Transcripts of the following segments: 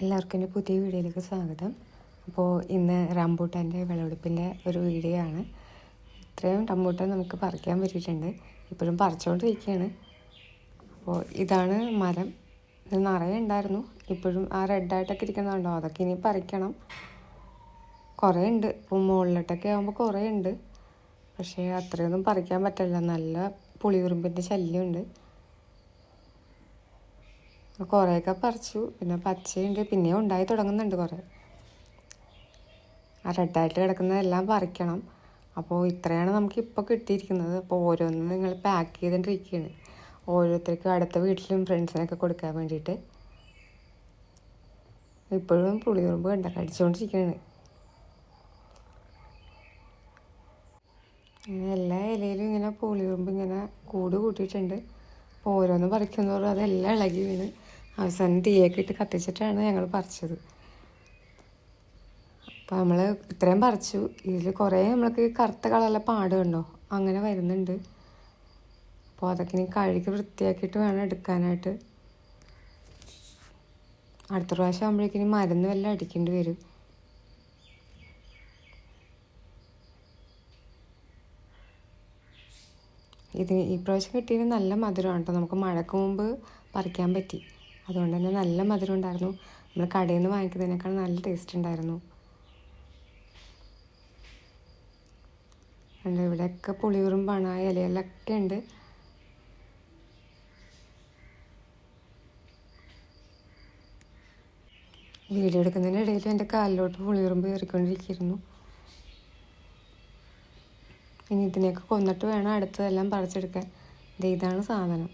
എല്ലാവർക്കും എൻ്റെ പുതിയ വീഡിയോയിലേക്ക് സ്വാഗതം. അപ്പോൾ ഇന്ന് റംബൂട്ടാൻ്റെ വിളവെടുപ്പിൻ്റെ ഒരു വീഡിയോ ആണ്. ഇത്രയും റംബൂട്ടാൻ നമുക്ക് പറിക്കാൻ പറ്റിയിട്ടുണ്ട്. ഇപ്പോഴും പറിച്ചുകൊണ്ടിരിക്കുകയാണ്. അപ്പോൾ ഇതാണ് മരം. ഇത് നിറയെ ഉണ്ടായിരുന്നു. ഇപ്പോഴും ആ റെഡായിട്ടൊക്കെ ഇരിക്കുന്നതുണ്ടോ, അതൊക്കെ ഇനി പറിക്കണം. കുറേ ഉണ്ട്. ഇപ്പോൾ മുകളിലോട്ടൊക്കെ ആകുമ്പോൾ കുറേ ഉണ്ട്. പക്ഷേ അത്രയൊന്നും പറിക്കാൻ പറ്റില്ല. നല്ല പുളിയുറുമ്പിൻ്റെ ശല്യമുണ്ട്. കുറേയൊക്കെ പറിച്ചു. പിന്നെ പച്ചയുണ്ട്, പിന്നെയും ഉണ്ടായി തുടങ്ങുന്നുണ്ട് കുറേ. ആ റെഡായിട്ട് കിടക്കുന്നതെല്ലാം പറിക്കണം. അപ്പോൾ ഇത്രയാണ് നമുക്കിപ്പോൾ കിട്ടിയിരിക്കുന്നത്. അപ്പോൾ ഓരോന്നും നിങ്ങൾ പാക്ക് ചെയ്തുകൊണ്ടിരിക്കുകയാണ്. ഓരോരുത്തർക്കും അടുത്ത വീട്ടിലും ഫ്രണ്ട്സിനൊക്കെ കൊടുക്കാൻ വേണ്ടിയിട്ട്. ഇപ്പോഴും പുളിയുറുമ്പ് കടിച്ചുകൊണ്ടിരിക്കുകയാണ്. ഇങ്ങനെ എല്ലാ ഇലയിലും ഇങ്ങനെ പുളിയുറുമ്പ് ഇങ്ങനെ കൂട് കൂട്ടിയിട്ടുണ്ട്. അപ്പോൾ ഓരോന്ന് പറിക്കുന്നതോറും അതെല്ലാം ഇളകി വീണ് അവസാനം തീയൊക്കെ ഇട്ട് കത്തിച്ചിട്ടാണ് ഞങ്ങൾ പറിച്ചത്. അപ്പോൾ നമ്മൾ ഇത്രയും പറിച്ചു. ഇതിൽ കുറേ നമ്മൾക്ക് കറുത്ത കളറിലെ പാട് കണ്ടോ, അങ്ങനെ വരുന്നുണ്ട്. അപ്പോൾ അതൊക്കെ ഇനി കഴുകി വൃത്തിയാക്കിയിട്ട് വേണം എടുക്കാനായിട്ട്. അടുത്ത പ്രാവശ്യം ആകുമ്പോഴേക്കിനി മരുന്ന് വല്ലതും അടിക്കേണ്ടി വരും. ഈ പ്രാവശ്യം കിട്ടിയതിന് നല്ല മധുരമാണ് കേട്ടോ. നമുക്ക് മഴയ്ക്ക് മുമ്പ് പറിക്കാൻ പറ്റി. അതുകൊണ്ട് തന്നെ നല്ല മധുരം ഉണ്ടായിരുന്നു. നമ്മൾ കടയിൽ നിന്ന് വാങ്ങിക്കുന്നതിനേക്കാൾ നല്ല ടേസ്റ്റ് ഉണ്ടായിരുന്നു. ഇവിടെയൊക്കെ പുളിയുറുമ്പാണ്. ആ ഇലയിലൊക്കെ ഉണ്ട്. വീഡിയോ എടുക്കുന്നതിനിടയിൽ എൻ്റെ കാലിലോട്ട് പുളിയുറുമ്പ് കയറിക്കൊണ്ടിരിക്കുന്നു. ഇനി ഇതിനെയൊക്കെ കൊന്നിട്ട് വേണം അടുത്തതെല്ലാം പറിച്ചെടുക്കാൻ. ഇതാണ് സാധനം.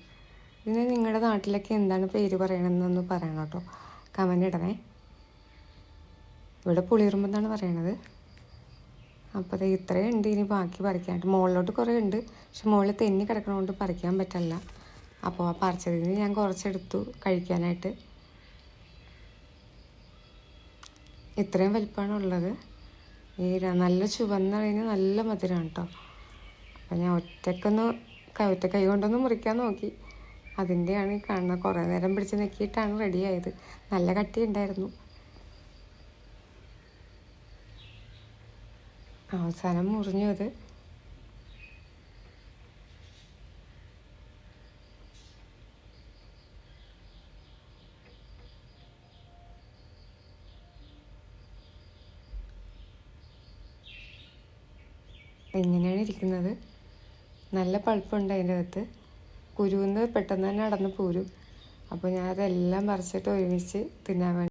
ഇതിന് നിങ്ങളുടെ നാട്ടിലൊക്കെ എന്താണ് പേര് പറയണമെന്നൊന്ന് പറയണം കേട്ടോ, കമൻ്റ് ഇടണേ. ഇവിടെ പുളിയുറുമ്പെന്നാണ് പറയണത്. അപ്പോൾ അത് ഇത്രയും ഉണ്ട്. ഇനി ബാക്കി പറിക്കാനായിട്ട് മുകളിലോട്ട് കുറേ ഉണ്ട്. പക്ഷെ മുകളിൽ തെന്നി കിടക്കണതുകൊണ്ട് പറിക്കാൻ പറ്റില്ല. അപ്പോൾ ആ പറിച്ചതിന് ഞാൻ കുറച്ചെടുത്തു കഴിക്കാനായിട്ട്. ഇത്രയും വലിപ്പമാണ് ഉള്ളത്. ഈ നല്ല ചുവന്ന കഴിഞ്ഞാൽ നല്ല മധുരമാണ് കേട്ടോ. അപ്പോൾ ഞാൻ ഒറ്റ കൈ കൊണ്ടൊന്ന് മുറിക്കാൻ നോക്കി. അതിൻ്റെയാണ് ഈ കാണുന്നത്. കുറേ നേരം പിടിച്ച് നിൽക്കിയിട്ടാണ് റെഡിയായത്. നല്ല കട്ടി ഉണ്ടായിരുന്നു. അവസാനം മുറിഞ്ഞു അത്. എങ്ങനെയാണ് ഇരിക്കുന്നത്. നല്ല പഴുപ്പുണ്ട് അതിൻ്റെ അകത്ത്. കുരുന്ന് പെട്ടെന്ന് തന്നെ അടന്ന് പോരും. അപ്പോൾ ഞാൻ അതെല്ലാം പറിച്ചിട്ട് ഒരുമിച്ച് തിന്നാൻ വേണ്ടി